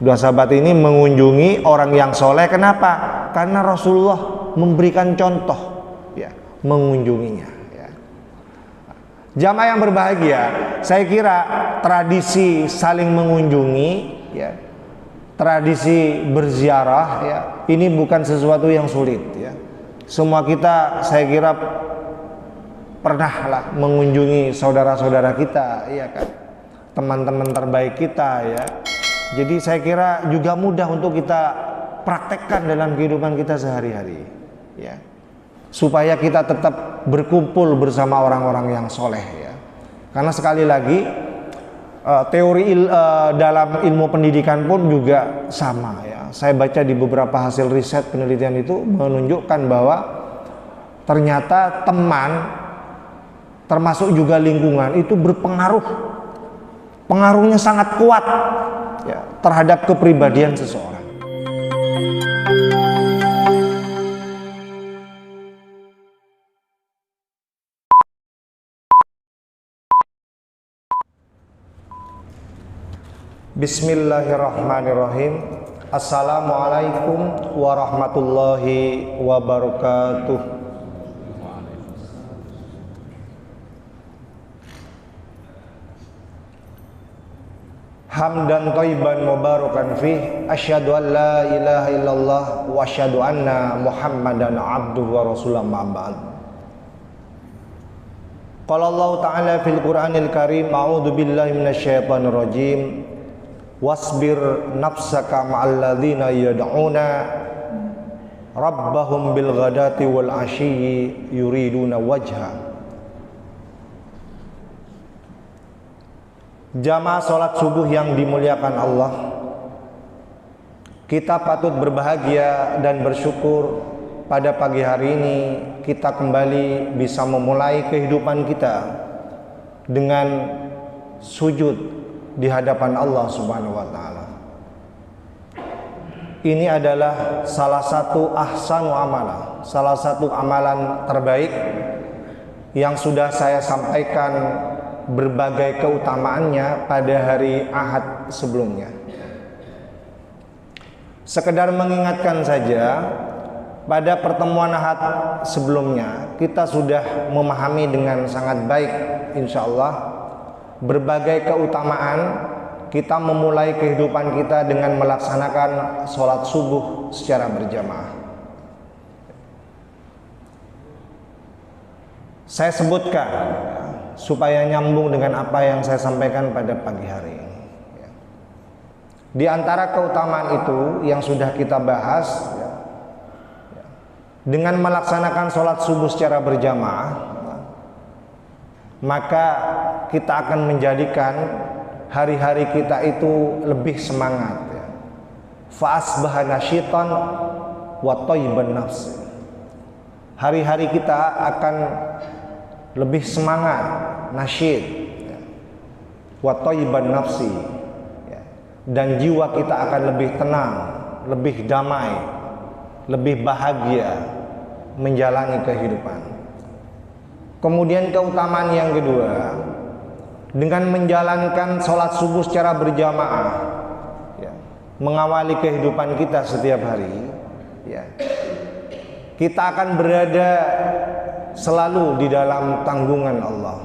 Dua sahabat ini mengunjungi orang yang soleh. Kenapa? Karena Rasulullah memberikan contoh, ya, mengunjunginya. Ya. Jamaah yang berbahagia, saya kira tradisi saling mengunjungi, ya, tradisi berziarah, ya, ini bukan sesuatu yang sulit. Ya. Semua kita, saya kira, pernahlah mengunjungi saudara-saudara kita, ya kan, teman-teman terbaik kita, ya. Jadi saya kira juga mudah untuk kita praktekkan dalam kehidupan kita sehari-hari, ya, supaya kita tetap berkumpul bersama orang-orang yang soleh, ya. Karena sekali lagi dalam ilmu pendidikan pun juga sama, ya. Saya baca di beberapa hasil riset penelitian itu menunjukkan bahwa ternyata teman, termasuk juga lingkungan, itu berpengaruh. Pengaruhnya sangat kuat, ya, terhadap kepribadian seseorang. Bismillahirrahmanirrahim. Assalamualaikum warahmatullahi wabarakatuh. Hamdan thayyiban mubarakan fih, asyhadu an la ilaha illallah wa asyhadu anna Muhammadan abduhu wa rasuluh, amma ba'd. Qala Allah Ta'ala fil Qur'anil Karim, a'udzu billahi minasyaitonir rajim. Wasbir nafsaka ma'al ladzina yad'una rabbahum bil ghadati wal 'ashiyyi yuriduna wajha. Jamaah sholat subuh yang dimuliakan Allah, kita patut berbahagia dan bersyukur pada pagi hari ini kita kembali bisa memulai kehidupan kita dengan sujud di hadapan Allah Subhanahu wa Ta'ala. Ini adalah salah satu ahsanu amalan, salah satu amalan terbaik yang sudah saya sampaikan berbagai keutamaannya pada hari Ahad sebelumnya. Sekedar mengingatkan saja, pada pertemuan Ahad sebelumnya kita sudah memahami dengan sangat baik, insya Allah, berbagai keutamaan kita memulai kehidupan kita dengan melaksanakan sholat subuh secara berjamaah. Saya sebutkan supaya nyambung dengan apa yang saya sampaikan pada pagi hari ini. Di antara keutamaan itu yang sudah kita bahas, dengan melaksanakan sholat subuh secara berjamaah, maka kita akan menjadikan hari-hari kita itu lebih semangat. Fa'asbaha nasyitan wa thayyiban nafsi. Hari-hari kita akan lebih semangat, nasyid, wa thayyiban nafsi, dan jiwa kita akan lebih tenang, lebih damai, lebih bahagia menjalani kehidupan. Kemudian keutamaan yang kedua, dengan menjalankan sholat subuh secara berjamaah, mengawali kehidupan kita setiap hari, kita akan berada selalu di dalam tanggungan Allah.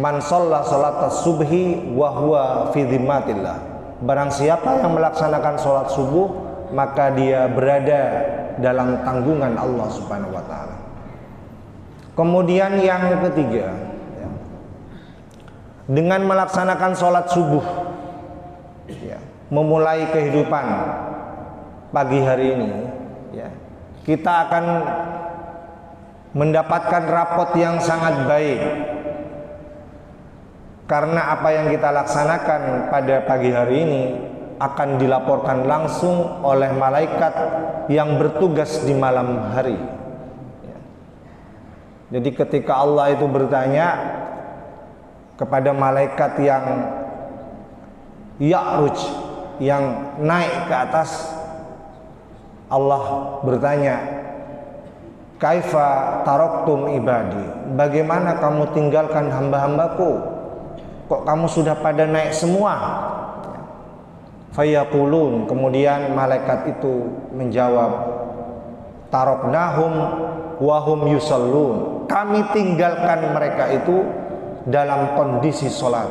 Man shalla sholatas subhi wa huwa fi dhimmatillah. Barang siapa yang melaksanakan sholat subuh, maka dia berada dalam tanggungan Allah Subhanahu wa Ta'ala. Kemudian yang ketiga, dengan melaksanakan sholat subuh, memulai kehidupan pagi hari ini, kita akan mendapatkan rapot yang sangat baik, karena apa yang kita laksanakan pada pagi hari ini akan dilaporkan langsung oleh malaikat yang bertugas di malam hari. Jadi ketika Allah itu bertanya kepada malaikat yang ya'ruj, yang naik ke atas, Allah bertanya, kaifa taraktum ibadi, bagaimana kamu tinggalkan hamba-hambaku, kok kamu sudah pada naik semua? Fayaqulun, kemudian malaikat itu menjawab, taroknahum wahum yusallun, kami tinggalkan mereka itu dalam kondisi sholat.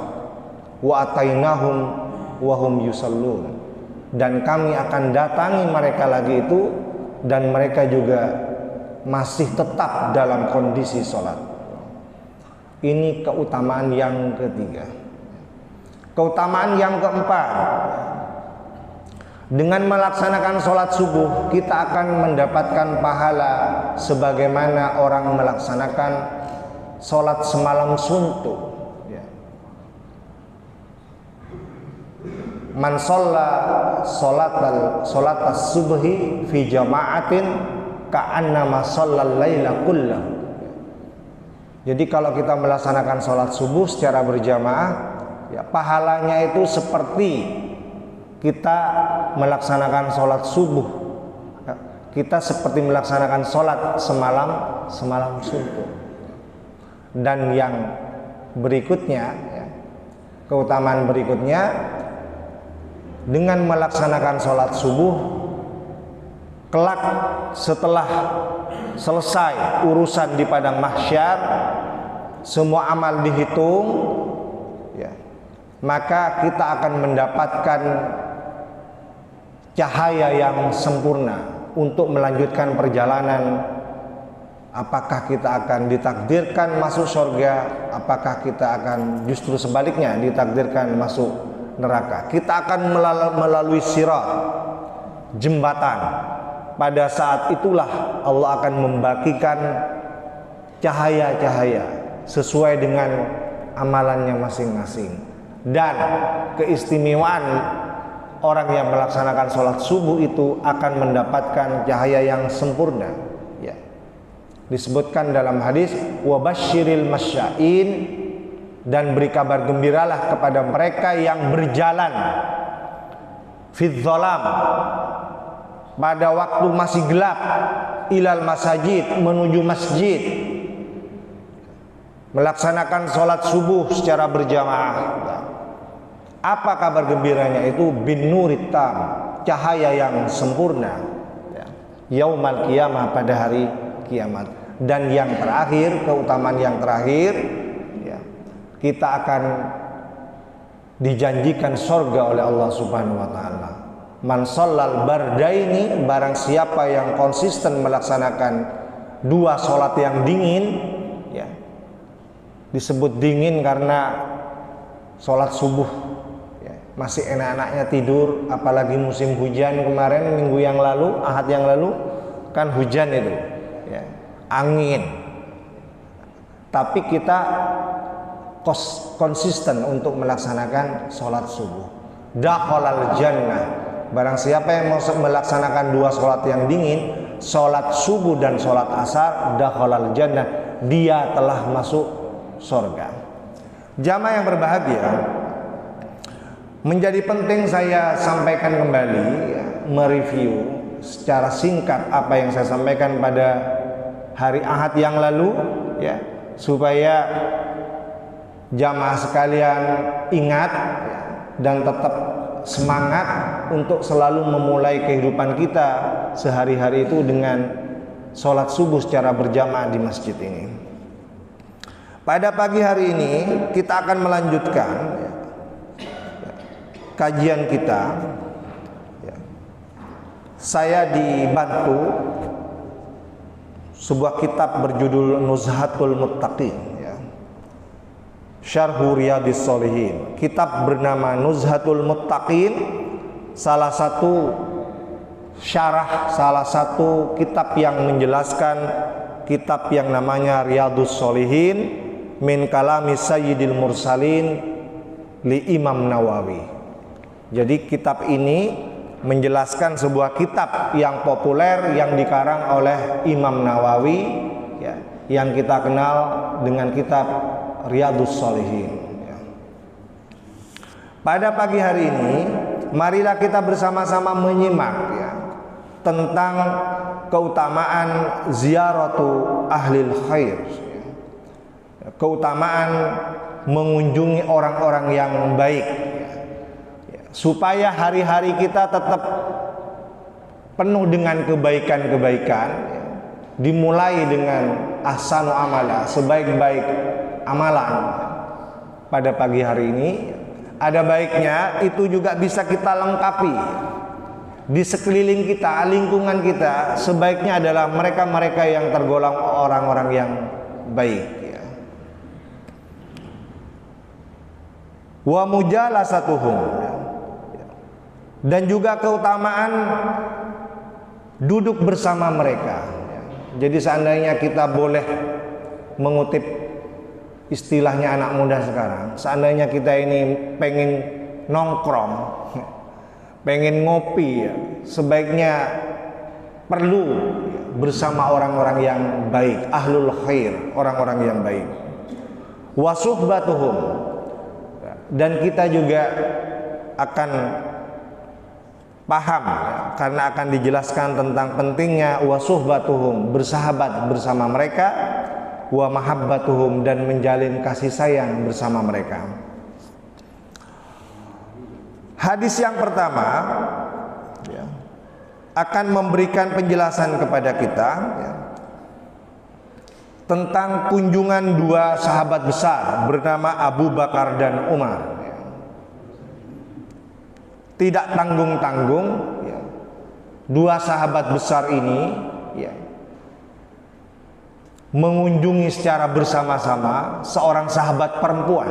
Wa atainahum wahum yusallun, dan kami akan datangi mereka lagi itu dan mereka juga masih tetap dalam kondisi sholat. Ini keutamaan yang ketiga. Keutamaan yang keempat, dengan melaksanakan sholat subuh kita akan mendapatkan pahala sebagaimana orang melaksanakan sholat semalam suntuk. Man sholla sholat as-subhi fi jama'atin ka'annama shollal laila kullah. Jadi kalau kita melaksanakan sholat subuh secara berjamaah, ya, pahalanya itu seperti kita melaksanakan sholat subuh. Kita seperti melaksanakan sholat semalam suntuk. Dan yang berikutnya, ya, keutamaan berikutnya, dengan melaksanakan sholat subuh, kelak setelah selesai urusan di padang mahsyar, semua amal dihitung, ya, maka kita akan mendapatkan cahaya yang sempurna untuk melanjutkan perjalanan. Apakah kita akan ditakdirkan masuk surga, apakah kita akan justru sebaliknya ditakdirkan masuk neraka. Kita akan melalui sirat, jembatan. Pada saat itulah Allah akan membagikan cahaya-cahaya sesuai dengan amalannya masing-masing. Dan keistimewaan orang yang melaksanakan sholat subuh itu akan mendapatkan cahaya yang sempurna, ya. Disebutkan dalam hadis, wabasyiril masya'in, dan beri kabar gembiralah kepada mereka yang berjalan fidzolam, pada waktu masih gelap, ilal masajid, menuju masjid, melaksanakan sholat subuh secara berjamaah. Apa kabar gembiranya itu? Bin nurit tam, cahaya yang sempurna, ya, yaumal qiyamah, pada hari kiamat. Dan yang terakhir, keutamaan yang terakhir, ya, kita akan dijanjikan surga oleh Allah Subhanahu wa taala. Man shallal bardaini, barang siapa yang konsisten melaksanakan dua sholat yang dingin, ya. Disebut dingin karena sholat subuh, ya, masih enak-enaknya tidur, apalagi musim hujan. Kemarin minggu yang lalu, Ahad yang lalu kan hujan itu, ya, angin. Tapi kita konsisten untuk melaksanakan sholat subuh. Dakhalal jannah, barang siapa yang mau melaksanakan dua sholat yang dingin, sholat subuh dan sholat asar, dakhalal jannah, dia telah masuk surga. Jamaah yang berbahagia, menjadi penting saya sampaikan kembali, ya, mereview secara singkat apa yang saya sampaikan pada hari Ahad yang lalu, ya, supaya jamaah sekalian ingat, ya, dan tetap semangat untuk selalu memulai kehidupan kita sehari-hari itu dengan sholat subuh secara berjamaah di masjid ini. Pada pagi hari ini kita akan melanjutkan, ya, kajian kita, ya. Saya dibantu sebuah kitab berjudul Nuzhatul Muttaqin, ya, Syarhu Riyadhis Shalihin. Kitab bernama Nuzhatul Muttaqin, salah satu syarah, salah satu kitab yang menjelaskan kitab yang namanya Riyadhus Shalihin min kalami Sayyidil Mursalin li Imam Nawawi. Jadi kitab ini menjelaskan sebuah kitab yang populer yang dikarang oleh Imam Nawawi, ya, yang kita kenal dengan kitab Riyadhus Shalihin, ya. Pada pagi hari ini marilah kita bersama-sama menyimak, ya, tentang keutamaan ziaratu ahlil khair, ya. Keutamaan mengunjungi orang-orang yang baik, ya. supaya hari-hari kita tetap penuh dengan kebaikan-kebaikan, ya. Dimulai dengan ahsanu amala, sebaik-baik amalan, ya. Pada pagi hari ini ada baiknya itu juga bisa kita lengkapi di sekeliling kita, lingkungan kita, sebaiknya adalah mereka-mereka yang tergolong orang-orang yang baik, ya. Wa mujalasatuhum, ya. Dan juga keutamaan duduk bersama mereka, ya. Jadi seandainya kita boleh mengutip istilahnya anak muda sekarang, seandainya kita ini pengen nongkrong, pengen ngopi, ya, sebaiknya perlu bersama orang-orang yang baik, ahlul khair, orang-orang yang baik. Wa suhbatuhum, dan kita juga akan paham, ya, karena akan dijelaskan tentang pentingnya wa suhbatuhum, bersahabat bersama mereka, wa mahabbatuhum, dan menjalin kasih sayang bersama mereka. Hadis yang pertama, ya, akan memberikan penjelasan kepada kita, ya, tentang kunjungan dua sahabat besar bernama Abu Bakar dan Umar, ya. Tidak tanggung-tanggung, ya, dua sahabat besar ini, ya, mengunjungi secara bersama-sama seorang sahabat perempuan.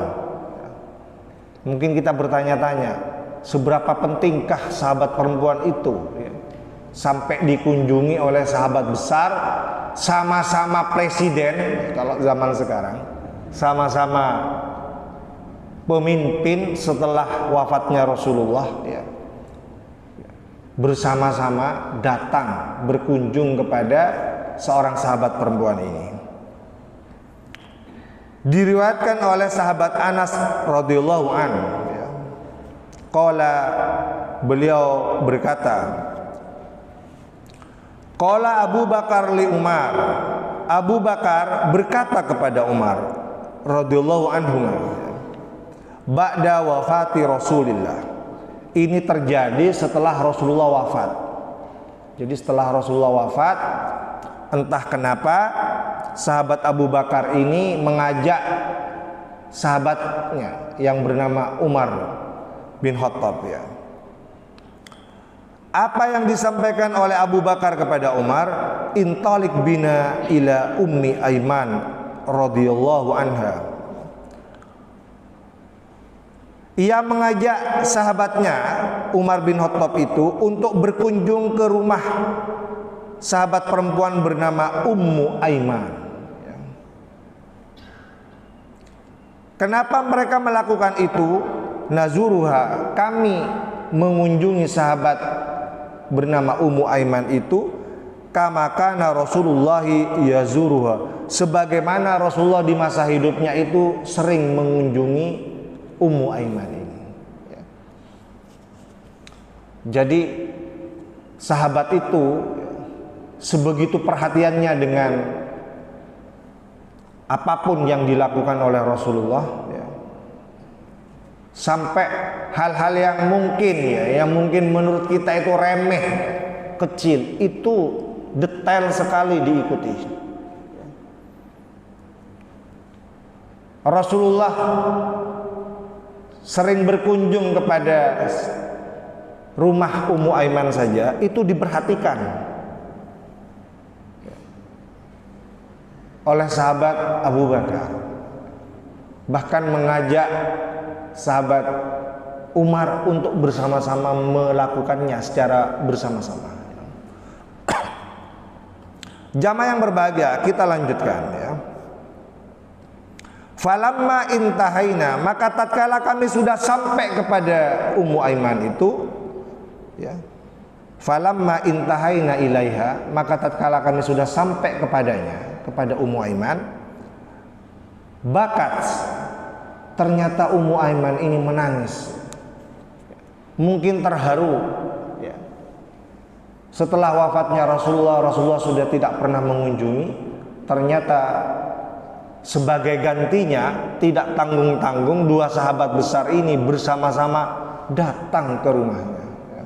Mungkin kita bertanya-tanya, seberapa pentingkah sahabat perempuan itu, ya, sampai dikunjungi oleh sahabat besar, sama-sama presiden kalau zaman sekarang, sama-sama pemimpin setelah wafatnya Rasulullah, ya, bersama-sama datang berkunjung kepada seorang sahabat perempuan ini. Diriwayatkan oleh sahabat Anas radhiyallahu anhu, ya. Qala, beliau berkata, qala Abu Bakar li Umar, Abu Bakar berkata kepada Umar radhiyallahu anhu, ba'da wafati Rasulillah. Ini terjadi setelah Rasulullah wafat. Jadi setelah Rasulullah wafat, entah kenapa sahabat Abu Bakar ini mengajak sahabatnya yang bernama Umar bin Khattab, ya. Apa yang disampaikan oleh Abu Bakar kepada Umar, intalik bina ila ummi Aiman radhiyallahu anha. Ia mengajak sahabatnya Umar bin Khattab itu untuk berkunjung ke rumah sahabat perempuan bernama Ummu Aiman, ya. Kenapa mereka melakukan itu? Nazuruha, kami mengunjungi sahabat bernama Ummu Aiman itu kama kana Rasulullah yazuruha, sebagaimana Rasulullah di masa hidupnya itu sering mengunjungi Ummu Aiman ini, ya. Jadi sahabat itu, ya, sebegitu perhatiannya dengan apapun yang dilakukan oleh Rasulullah, ya. Sampai hal-hal yang mungkin, ya, yang mungkin menurut kita itu remeh, kecil, itu detail sekali diikuti. Rasulullah sering berkunjung kepada rumah Ummu Aiman saja itu diperhatikan oleh sahabat Abu Bakar, bahkan mengajak sahabat Umar untuk bersama-sama melakukannya secara bersama-sama. Jamaah yang berbahagia, kita lanjutkan, ya. Falamma intahaina, maka tatkala kami sudah sampai kepada Ummu Aiman itu, ya. Falamma intahaina ilaiha, maka tatkala kami sudah sampai kepadanya, kepada Ummu Aiman, bakat, ternyata Ummu Aiman ini menangis, mungkin terharu, ya. Setelah wafatnya Rasulullah, Rasulullah sudah tidak pernah mengunjungi, ternyata sebagai gantinya, tidak tanggung-tanggung dua sahabat besar ini bersama-sama datang ke rumahnya. Ya.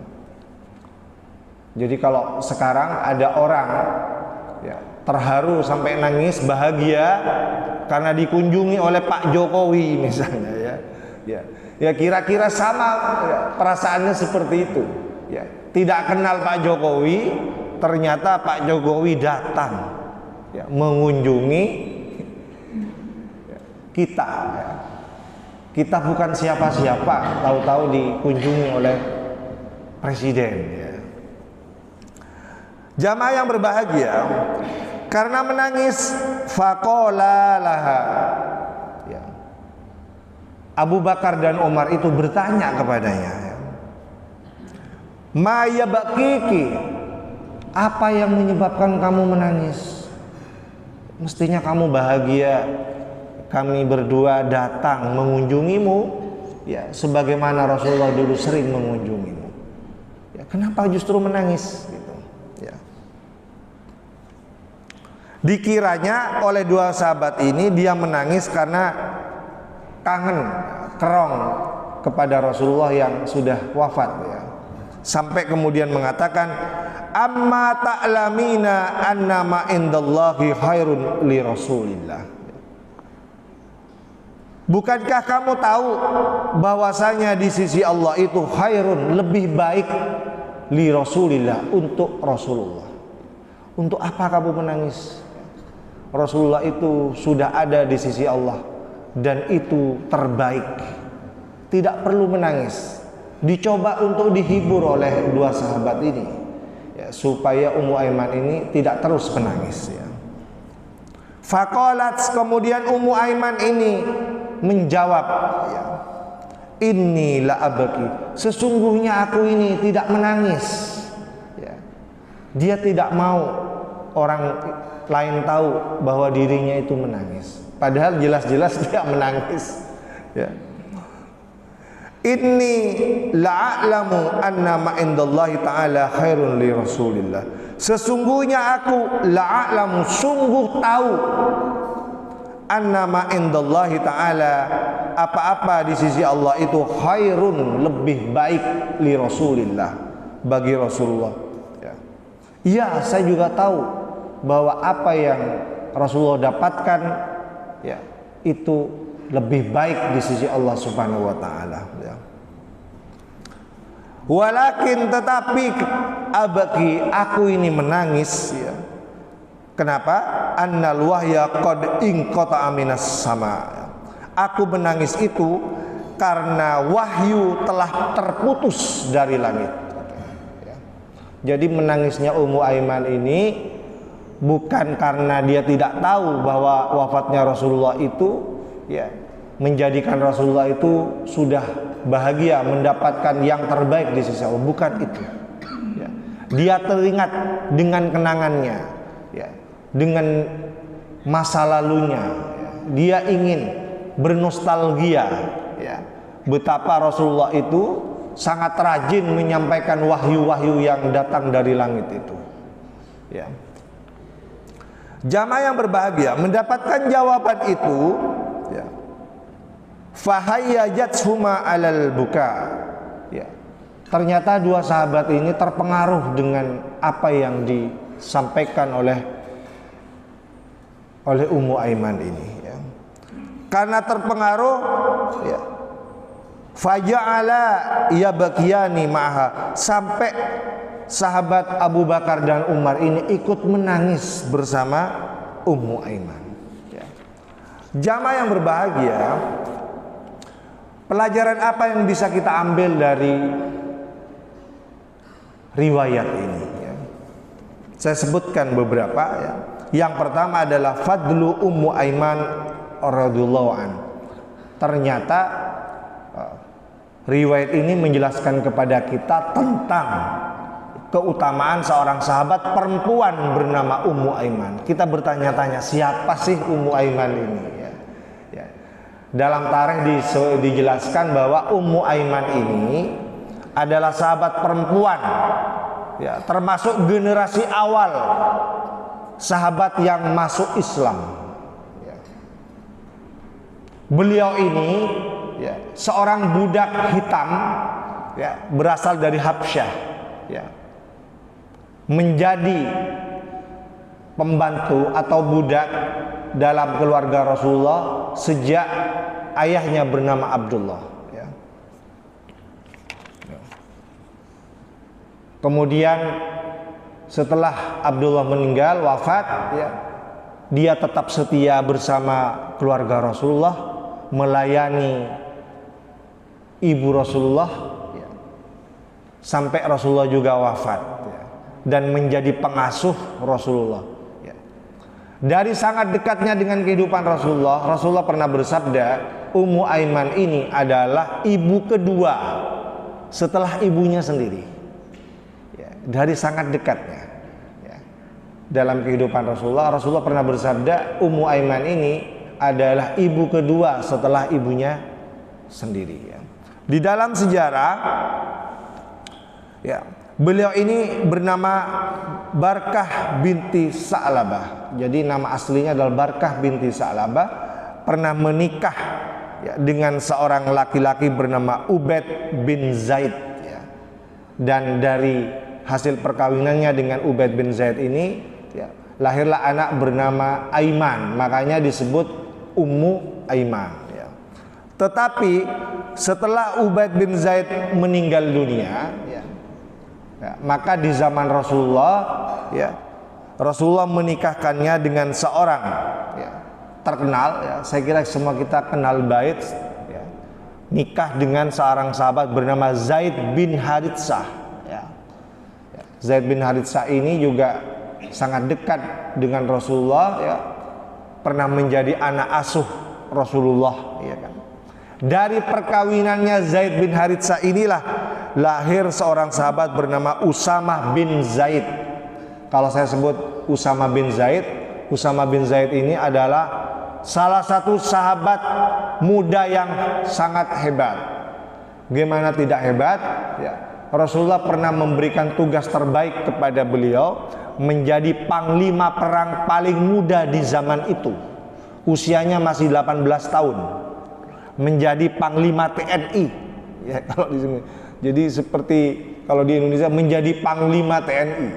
Jadi kalau sekarang ada orang ya, terharu sampai nangis bahagia karena dikunjungi oleh Pak Jokowi misalnya, ya kira-kira sama ya, perasaannya seperti itu. Ya, tidak kenal Pak Jokowi, ternyata Pak Jokowi datang ya, mengunjungi kita. Ya. Kita bukan siapa-siapa, tahu-tahu dikunjungi oleh presiden. Ya. Jamaah yang berbahagia, karena menangis, faqala laha. Ya. Abu Bakar dan Umar itu bertanya kepadanya, ya. Ma yabkiki, apa yang menyebabkan kamu menangis? Mestinya kamu bahagia. Kami berdua datang mengunjungimu, ya, sebagaimana Rasulullah dulu sering mengunjungimu. Ya, kenapa justru menangis? Gitu, ya. Dikiranya oleh dua sahabat ini dia menangis karena kangen, kerong kepada Rasulullah yang sudah wafat. Ya. Sampai kemudian mengatakan, amma ta'lamina anna ma indallahi khairun li Rasulillah. Bukankah kamu tahu bahwasanya di sisi Allah itu khairun, lebih baik li Rasulillah, untuk Rasulullah. Untuk apa kamu menangis? Rasulullah itu sudah ada di sisi Allah dan itu terbaik. Tidak perlu menangis. Dicoba untuk dihibur oleh dua sahabat ini, ya, supaya Ummu Aiman ini tidak terus menangis. Ya. Faqalat, kemudian Ummu Aiman ini menjawab, ya, inni la abaki, sesungguhnya aku ini tidak menangis. Ya. Dia tidak mau orang lain tahu bahwa dirinya itu menangis, padahal jelas-jelas dia menangis. Ya. Inni la'alamu anna ma indallahi ta'ala khairun li Rasulillah. Sesungguhnya aku la'alamu, sungguh tahu, anna ma indallahi ta'ala, apa-apa di sisi Allah itu khairun, lebih baik li Rasulillah, bagi Rasulullah. Ya, ya, saya juga tahu bahwa apa yang Rasulullah dapatkan, ya, itu lebih baik di sisi Allah Subhanahu wa taala, ya. Walakin, tetapi abaki, aku ini menangis, ya. Kenapa? Annal wahya qad inqata'a minas sama. Aku menangis itu karena wahyu telah terputus dari langit. Ya. Jadi menangisnya Ummu Aiman ini bukan karena dia tidak tahu bahwa wafatnya Rasulullah itu, ya, menjadikan Rasulullah itu sudah bahagia mendapatkan yang terbaik di sisi Allah, bukan itu. Ya. Dia teringat dengan kenangannya, ya, dengan masa lalunya. Ya. Dia ingin bernostalgia, ya, betapa Rasulullah itu sangat rajin menyampaikan wahyu-wahyu yang datang dari langit itu. Ya. Jamaah yang berbahagia mendapatkan jawaban itu, ya. Fahayyajatshuma alal buka. Ya. Ternyata dua sahabat ini terpengaruh dengan apa yang disampaikan oleh Ummu Aiman ini, ya. Karena terpengaruh, ya, faja'ala yabkiyani ma'ha, sampai sahabat Abu Bakar dan Umar ini ikut menangis bersama Ummu Aiman. Ya. Jamaah yang berbahagia, pelajaran apa yang bisa kita ambil dari riwayat ini? Ya. Saya sebutkan beberapa. Ya. Yang pertama adalah fadlu Ummu Aiman radhiyallahu an. Ternyata riwayat ini menjelaskan kepada kita tentang keutamaan seorang sahabat perempuan bernama Ummu Aiman. Kita bertanya-tanya, siapa sih Ummu Aiman ini? Ya. Ya. Dalam tarikh dijelaskan bahwa Ummu Aiman ini adalah sahabat perempuan, ya, termasuk generasi awal sahabat yang masuk Islam. Ya. Beliau ini, ya, seorang budak hitam ya, berasal dari Habsyah, ya, menjadi pembantu atau budak dalam keluarga Rasulullah sejak ayahnya bernama Abdullah, ya. Kemudian setelah Abdullah meninggal, wafat, ya, dia tetap setia bersama keluarga Rasulullah, melayani ibu Rasulullah, ya, sampai Rasulullah juga wafat, ya, dan menjadi pengasuh Rasulullah, ya. Dari sangat dekatnya dengan kehidupan Rasulullah, Rasulullah pernah bersabda, Ummu Aiman ini adalah ibu kedua setelah ibunya sendiri, ya, dari sangat dekatnya, ya. Dalam kehidupan Rasulullah, Rasulullah pernah bersabda, Ummu Aiman ini adalah ibu kedua setelah ibunya sendiri, ya. Di dalam sejarah, ya, beliau ini bernama Barkah binti Sa'labah. Jadi nama aslinya adalah Barkah binti Sa'labah. Pernah menikah, ya, dengan seorang laki-laki bernama Ubaid bin Zaid, ya. Dan dari hasil perkawinannya dengan Ubaid bin Zaid ini, ya, lahirlah anak bernama Aiman. Makanya disebut Ummu Aiman, ya. Tetapi setelah Ubaid bin Zaid meninggal dunia, ya, ya, maka di zaman Rasulullah, ya, Rasulullah menikahkannya dengan seorang, ya, terkenal, ya, saya kira semua kita kenal baik, ya, nikah dengan seorang sahabat bernama Zaid bin Haritsah, ya. Ya, Zaid bin Haritsah ini juga sangat dekat dengan Rasulullah, ya, pernah menjadi anak asuh Rasulullah, ya kan. Dari perkawinannya Zaid bin Haritsah inilah lahir seorang sahabat bernama Usamah bin Zaid. Kalau saya sebut Usamah bin Zaid, Usamah bin Zaid ini adalah salah satu sahabat muda yang sangat hebat. Gimana tidak hebat? Ya, Rasulullah pernah memberikan tugas terbaik kepada beliau menjadi panglima perang paling muda di zaman itu. Usianya masih 18 tahun. Menjadi panglima TNI, ya, kalau di sini. Jadi seperti kalau di Indonesia menjadi panglima TNI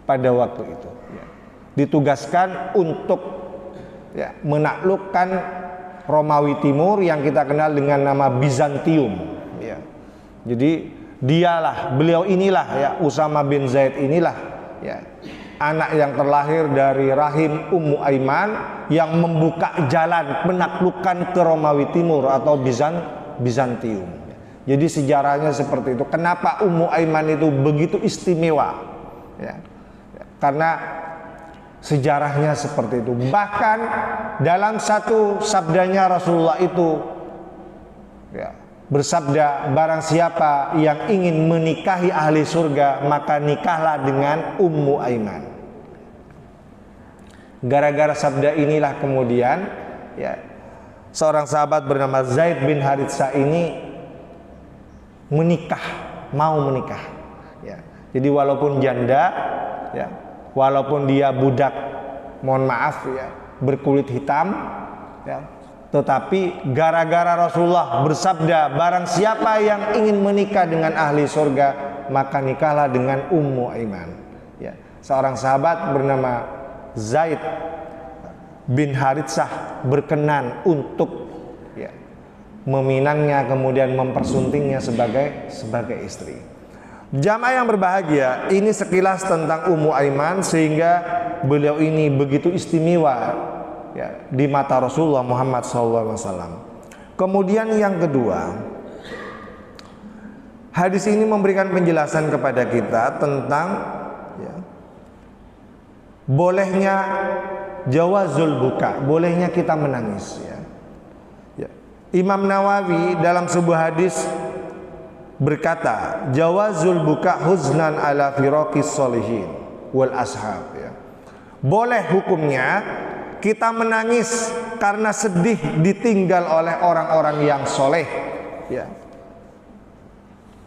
pada waktu itu, ya. Ditugaskan untuk, ya, menaklukkan Romawi Timur yang kita kenal dengan nama Bizantium, ya. Jadi beliau inilah, ya, Usamah bin Zaid inilah, ya, anak yang terlahir dari rahim Ummu Aiman yang membuka jalan menaklukkan ke Romawi Timur atau Bizantium. Jadi sejarahnya seperti itu. Kenapa Ummu Aiman itu begitu istimewa? Ya, karena sejarahnya seperti itu. Bahkan dalam satu sabdanya Rasulullah itu, ya, bersabda, barang siapa yang ingin menikahi ahli surga, maka nikahlah dengan Ummu Aiman. Gara-gara sabda inilah kemudian, ya, seorang sahabat bernama Zaid bin Haritsah ini mau menikah, ya. Jadi walaupun janda, ya, walaupun dia budak, mohon maaf, ya, berkulit hitam, ya, tetapi gara-gara Rasulullah bersabda, barang siapa yang ingin menikah dengan ahli surga, maka nikahlah dengan Ummu Aiman, ya. Seorang sahabat bernama Zaid bin Haritsah berkenan untuk, ya, meminangnya, kemudian mempersuntingnya sebagai istri. Jamaah yang berbahagia, ini sekilas tentang Ummu Aiman, sehingga beliau ini begitu istimewa, ya, di mata Rasulullah Muhammad SAW. Kemudian yang kedua, hadis ini memberikan penjelasan kepada kita tentang, ya, bolehnya jawazul buka, bolehnya kita menangis, ya. Ya. Imam Nawawi dalam sebuah hadis berkata, jawazul buka huznan ala firaqis solihin wal ashab, ya. Boleh hukumnya kita menangis karena sedih ditinggal oleh orang-orang yang soleh, ya,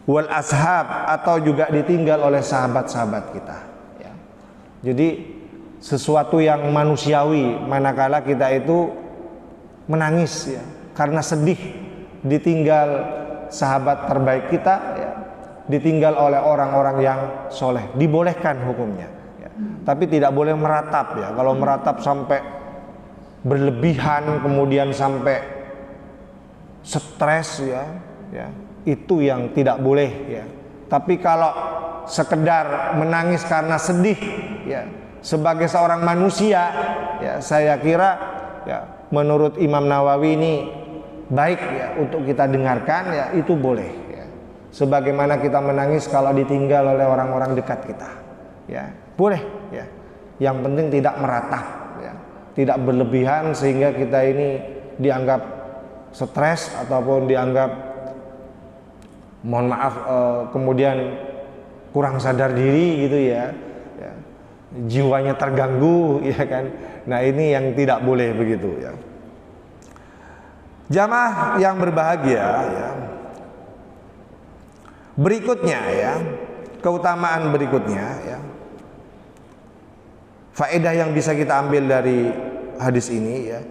wal ashab, atau juga ditinggal oleh sahabat-sahabat kita, ya. Jadi sesuatu yang manusiawi manakala kita itu menangis, ya, karena sedih ditinggal sahabat terbaik kita, ya, ditinggal oleh orang-orang yang soleh, dibolehkan hukumnya, ya. Tapi tidak boleh meratap, ya. Kalau meratap sampai berlebihan, kemudian sampai stres, ya, itu yang tidak boleh, ya. Tapi kalau sekedar menangis karena sedih, ya, sebagai seorang manusia, ya, saya kira, ya, menurut Imam Nawawi ini baik, ya, untuk kita dengarkan, ya, itu boleh, ya. Sebagaimana kita menangis kalau ditinggal oleh orang-orang dekat kita, ya, boleh, ya. Yang penting tidak meratap, ya, tidak berlebihan sehingga kita ini dianggap stres ataupun dianggap, mohon maaf, kemudian kurang sadar diri gitu, ya, jiwanya terganggu, ya kan. Nah, ini yang tidak boleh begitu, ya. Jamaah yang berbahagia, ya. Berikutnya, ya, keutamaan berikutnya, ya. Faedah yang bisa kita ambil dari hadis ini, ya.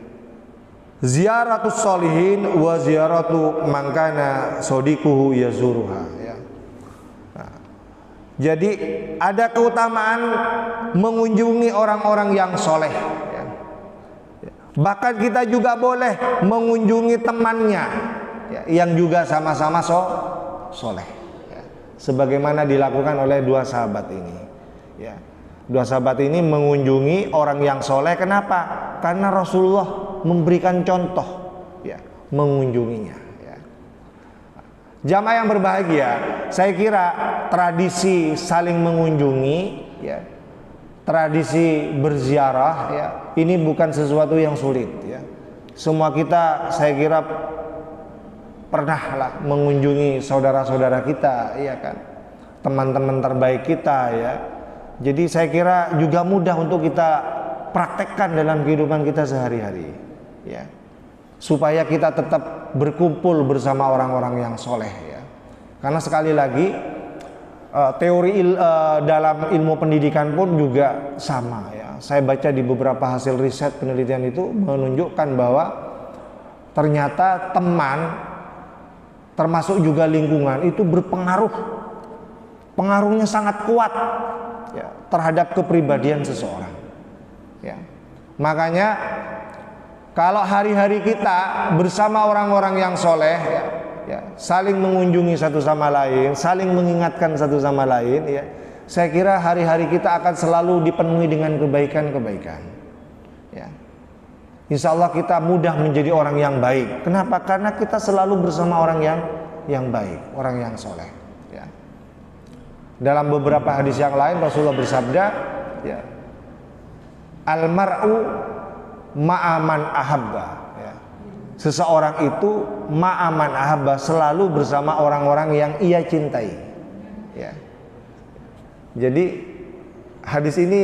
Ziyaratus sholihin wa ziyaratu man kana sadiquhu yazuruha, ya. Nah, jadi ada keutamaan mengunjungi orang-orang yang soleh, ya. Bahkan kita juga boleh mengunjungi temannya, ya, yang juga sama-sama soleh, ya. Sebagaimana dilakukan oleh dua sahabat ini, ya. Dua sahabat ini mengunjungi orang yang soleh. Kenapa? Karena Rasulullah memberikan contoh, ya, mengunjunginya, ya. Jamaah yang berbahagia, saya kira tradisi saling mengunjungi, ya, tradisi berziarah, ya, ini bukan sesuatu yang sulit, ya. Semua kita, saya kira, pernahlah mengunjungi saudara-saudara kita, ya kan, teman-teman terbaik kita, ya. Jadi saya kira juga mudah untuk kita praktekkan dalam kehidupan kita sehari-hari, ya, supaya kita tetap berkumpul bersama orang-orang yang soleh, ya. Karena sekali lagi dalam ilmu pendidikan pun juga sama, ya. Saya baca di beberapa hasil riset penelitian itu menunjukkan bahwa ternyata teman, termasuk juga lingkungan, itu berpengaruh, pengaruhnya sangat kuat, ya, terhadap kepribadian seseorang, ya. Makanya kalau hari-hari kita bersama orang-orang yang soleh, ya, saling mengunjungi satu sama lain, saling mengingatkan satu sama lain, ya, saya kira hari-hari kita akan selalu dipenuhi dengan kebaikan-kebaikan, ya. Insya Allah kita mudah menjadi orang yang baik. Kenapa? Karena kita selalu bersama orang yang baik, orang yang soleh, ya. Dalam beberapa hadis yang lain Rasulullah bersabda, ya, almar'u ma'aman ahabba, ya. Seseorang itu ma'aman ahabba, selalu bersama orang-orang yang ia cintai, ya. Jadi hadis ini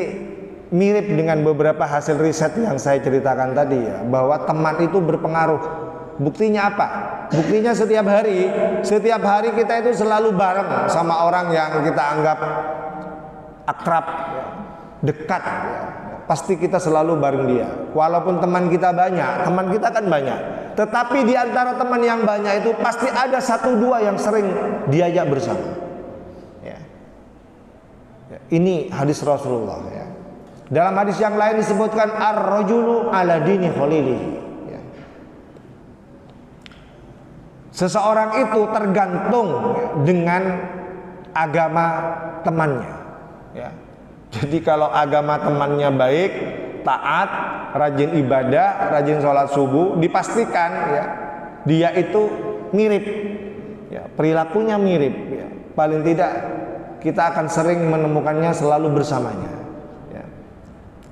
mirip dengan beberapa hasil riset yang saya ceritakan tadi, ya, bahwa teman itu berpengaruh. Buktinya apa? Buktinya setiap hari kita itu selalu bareng sama orang yang kita anggap akrab, ya, dekat, ya. Pasti kita selalu bareng dia. Walaupun teman kita banyak, teman kita kan banyak, tetapi di antara teman yang banyak itu pasti ada satu dua yang sering diajak bersama, ya. Ini hadis Rasulullah, ya. Dalam hadis yang lain disebutkan ar-rajulu ala dini khalilihi, ya. Seseorang itu tergantung, ya, dengan agama temannya, ya. Jadi kalau agama temannya baik, taat, rajin ibadah, rajin sholat subuh, dipastikan, ya, dia itu mirip, ya, perilakunya mirip, ya. Paling tidak kita akan sering menemukannya selalu bersamanya, ya.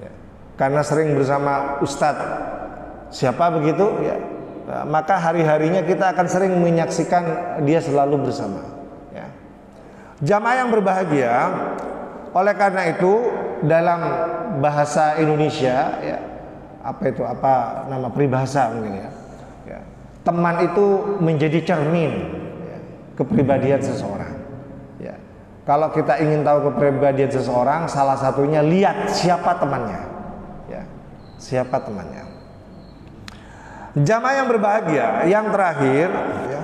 Ya. Karena sering bersama ustadz siapa begitu, ya, maka hari-harinya kita akan sering menyaksikan dia selalu bersama, ya. Jamaah yang berbahagia, oleh karena itu dalam bahasa Indonesia, ya, apa nama peribahasa mungkin, ya, ya, teman itu menjadi cermin, ya, kepribadian seseorang, ya. Kalau kita ingin tahu kepribadian seseorang, salah satunya lihat siapa temannya, ya, siapa temannya. Jamaah yang berbahagia, yang terakhir, ya,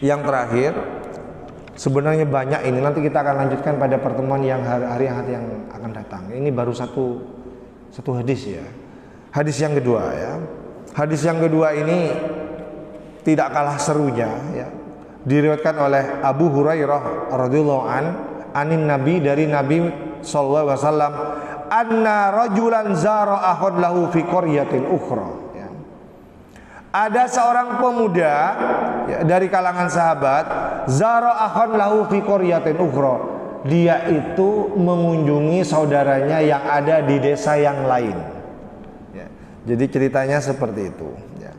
Yang terakhir, sebenarnya banyak ini, nanti kita akan lanjutkan pada pertemuan yang hari yang akan datang. Ini baru satu hadis ya. Hadis yang kedua ya. Hadis yang kedua ini tidak kalah serunya ya. Diriwayatkan oleh Abu Hurairah radhiyallahu anin Nabi, dari Nabi sallallahu alaihi wasallam, anna rajulan zara akhad lahu fi qaryatin ukhra ya. Ada seorang pemuda ya, dari kalangan sahabat, zara akhad lahu fi qaryatin ukhra. Dia itu mengunjungi saudaranya yang ada di desa yang lain ya. Jadi ceritanya seperti itu ya.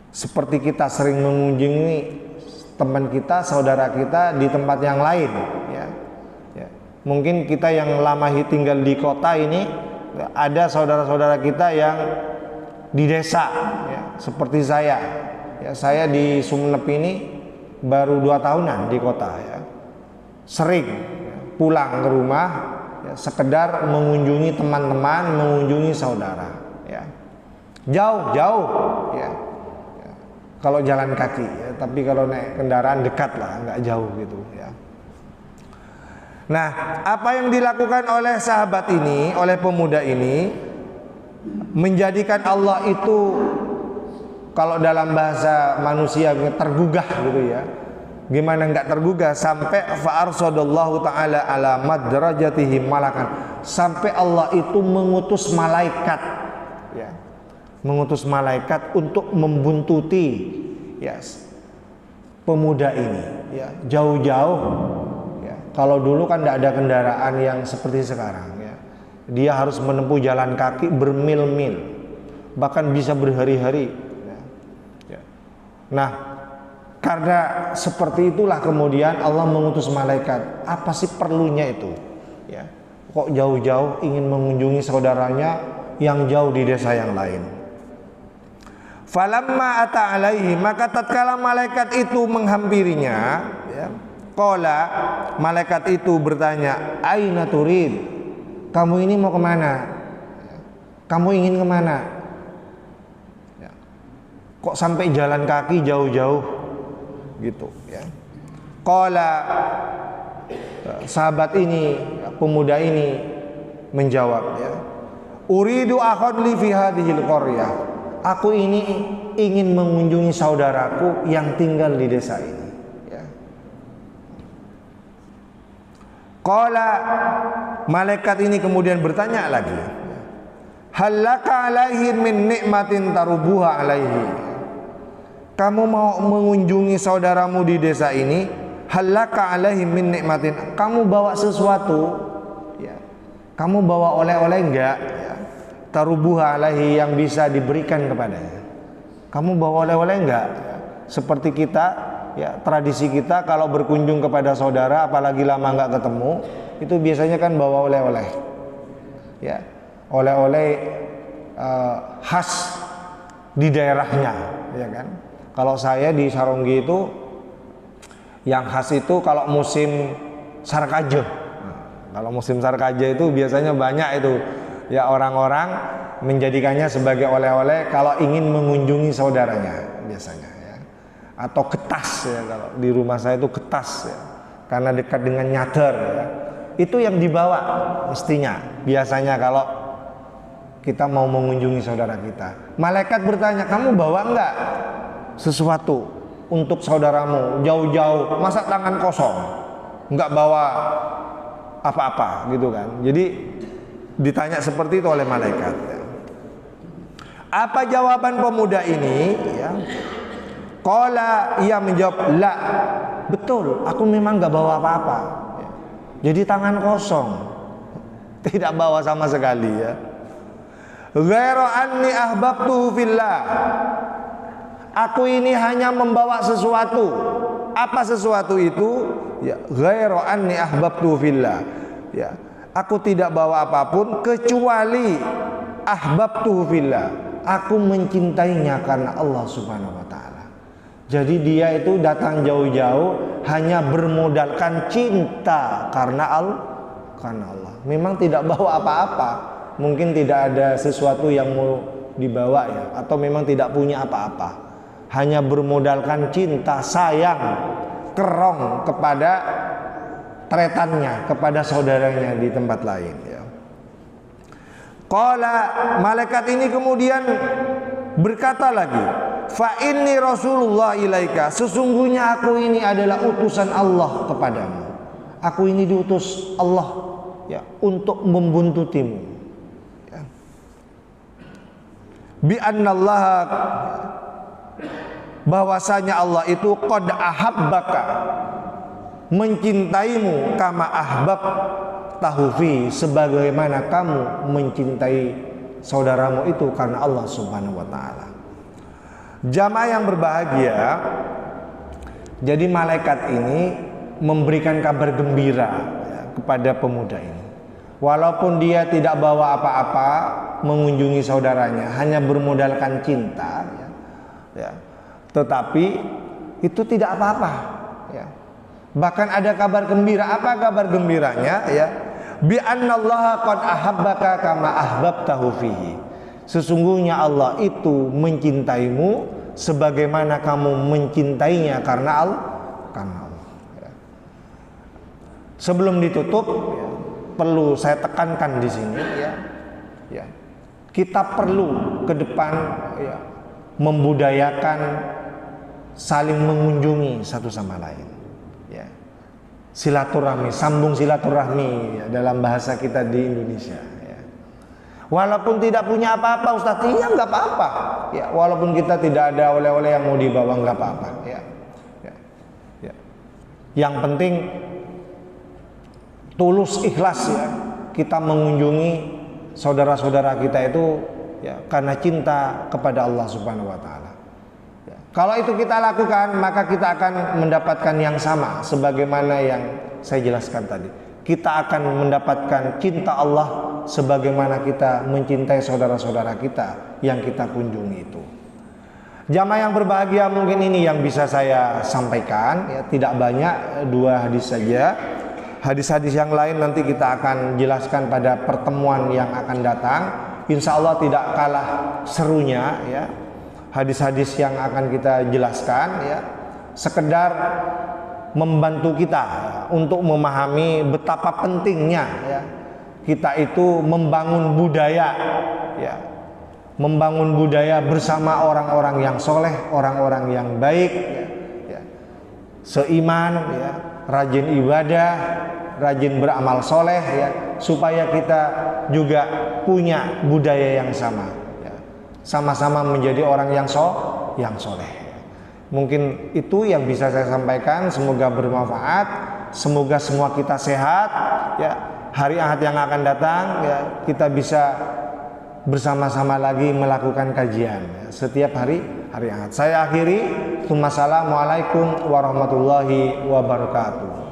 Seperti kita sering mengunjungi teman kita, saudara kita di tempat yang lain ya. Ya. Mungkin kita yang lama tinggal di kota ini, ada saudara-saudara kita yang di desa ya. Seperti saya ya, saya di Sumeneb ini baru 2 tahunan di kota ya. Sering ya, pulang ke rumah ya, sekedar mengunjungi teman-teman, mengunjungi saudara ya. Jauh-jauh ya. Kalau jalan kaki ya, tapi kalau naik kendaraan dekat lah, nggak jauh gitu ya. Nah, apa yang dilakukan oleh sahabat ini, oleh pemuda ini, menjadikan Allah itu, kalau dalam bahasa manusia, tergugah gitu ya. Gimana nggak tergugah, sampai fa'arsadallahu ta'ala ala madrajatihi malakan, sampai Allah itu mengutus malaikat ya. Mengutus malaikat untuk membuntuti pemuda ini ya, jauh-jauh ya. Kalau dulu kan tidak ada kendaraan yang seperti sekarang ya. Dia harus menempuh jalan kaki bermil-mil, bahkan bisa berhari-hari ya. Ya. Nah, karena seperti itulah kemudian Allah mengutus malaikat. Apa sih perlunya itu ya? Kok jauh-jauh ingin mengunjungi saudaranya yang jauh di desa yang lain? Falamma ata alaihi, maka tatkala malaikat itu menghampirinya ya, qala, malaikat itu bertanya, aina turid, kamu ini mau kemana? Kamu ingin kemana? Ya. Kok sampai jalan kaki jauh-jauh gitu ya. Qala, sahabat ini, pemuda ini menjawab ya, uridu akhad li fi hadhil qaryah, aku ini ingin mengunjungi saudaraku yang tinggal di desa ini ya. Qala, malaikat ini kemudian bertanya lagi, halaka alaihi min nikmatin tarubuha alaihi, kamu mau mengunjungi saudaramu di desa ini, halaka alaihi min nikmatin, kamu bawa sesuatu ya, kamu bawa oleh-oleh enggak ya, tarubuha alaihi, yang bisa diberikan kepadanya. Kamu bawa oleh-oleh enggak? Seperti kita ya, tradisi kita kalau berkunjung kepada saudara, apalagi lama enggak ketemu, itu biasanya kan bawa oleh-oleh ya, oleh-oleh khas di daerahnya ya kan. Kalau saya di Saronggi itu yang khas itu kalau musim Sarkajo. Nah, kalau musim Sarkajo itu biasanya banyak itu ya, orang-orang menjadikannya sebagai oleh-oleh kalau ingin mengunjungi saudaranya biasanya ya. Atau ketas ya, kalau di rumah saya itu ketas ya, karena dekat dengan Nyater ya. Itu yang dibawa mestinya biasanya kalau kita mau mengunjungi saudara kita. Malaikat bertanya, kamu bawa enggak sesuatu untuk saudaramu jauh-jauh, masa tangan kosong, enggak bawa apa-apa gitu kan. Jadi ditanya seperti itu oleh malaikat ya. Apa jawaban pemuda ini ya? Qala, ia menjawab, la, betul, aku memang enggak bawa apa-apa ya. Jadi tangan kosong, tidak bawa sama sekali ya. Ghairu anni ahbabtuhu fillah, aku ini hanya membawa sesuatu. Apa sesuatu itu? Ya, ghairu anni ahbabtuhu fillah ya. Aku tidak bawa apapun kecuali ahbabtuhu fillah, aku mencintainya karena Allah Subhanahu wa taala. Jadi dia itu datang jauh-jauh hanya bermodalkan cinta karena Allah. Memang tidak bawa apa-apa. Mungkin tidak ada sesuatu yang mau dibawa ya, atau memang tidak punya apa-apa. hanya bermodalkan cinta, sayang, kerong kepada tretannya, kepada saudaranya di tempat lain, ya. Qala, malaikat ini kemudian berkata lagi, fa inni rasulullah ilaika, sesungguhnya aku ini adalah utusan Allah kepadamu. Aku ini diutus Allah, ya, untuk membuntutimu, ya. Bi annallaha, bahwasanya Allah itu qad ahabbaka, mencintaimu, kama ahbab tahufi, sebagaimana kamu mencintai saudaramu itu karena Allah Subhanahu wa taala. Jamaah yang berbahagia, jadi malaikat ini memberikan kabar gembira, ya, kepada pemuda ini. Walaupun dia tidak bawa apa-apa mengunjungi saudaranya, hanya bermodalkan cinta, ya, ya, tetapi itu tidak apa-apa, ya. Bahkan ada kabar gembira. Apa kabar gembiranya, ya? Bi annallaha qad ahabbaka kama ahbabtahu fihi. Sesungguhnya Allah itu mencintaimu sebagaimana kamu mencintainya karena Allah. Ya. Sebelum ditutup, ya, perlu saya tekankan di sini, ya, ya. Kita perlu ke depan, ya, membudayakan saling mengunjungi satu sama lain, ya. Silaturahmi, sambung silaturahmi, ya, dalam bahasa kita di Indonesia, ya. Walaupun tidak punya apa-apa, Ustaz, iya nggak apa-apa, ya. Walaupun kita tidak ada oleh-oleh yang mau dibawa, nggak apa-apa, ya. Ya. Ya. Yang penting tulus, ikhlas, ya, kita mengunjungi saudara-saudara kita itu, ya, karena cinta kepada Allah Subhanahu wa taala. Kalau itu kita lakukan, maka kita akan mendapatkan yang sama sebagaimana yang saya jelaskan tadi. Kita akan mendapatkan cinta Allah sebagaimana kita mencintai saudara-saudara kita yang kita kunjungi itu. Jamaah yang berbahagia, mungkin ini yang bisa saya sampaikan, ya, tidak banyak, 2 hadis saja. Hadis-hadis yang lain nanti kita akan jelaskan pada pertemuan yang akan datang. Insya Allah tidak kalah serunya, ya, hadis-hadis yang akan kita jelaskan, ya, sekedar membantu kita, ya, untuk memahami betapa pentingnya, ya, kita itu membangun budaya, ya, membangun budaya bersama orang-orang yang soleh, orang-orang yang baik, ya, ya, seiman, ya, rajin ibadah, rajin beramal soleh, ya, supaya kita juga punya budaya yang sama, ya, sama-sama menjadi orang yang soleh. Mungkin itu yang bisa saya sampaikan. Semoga bermanfaat, semoga semua kita sehat, ya. Hari Ahad yang akan datang, ya, kita bisa bersama-sama lagi melakukan kajian, ya, setiap hari Ahad. Saya akhiri. Assalamualaikum warahmatullahi wabarakatuh.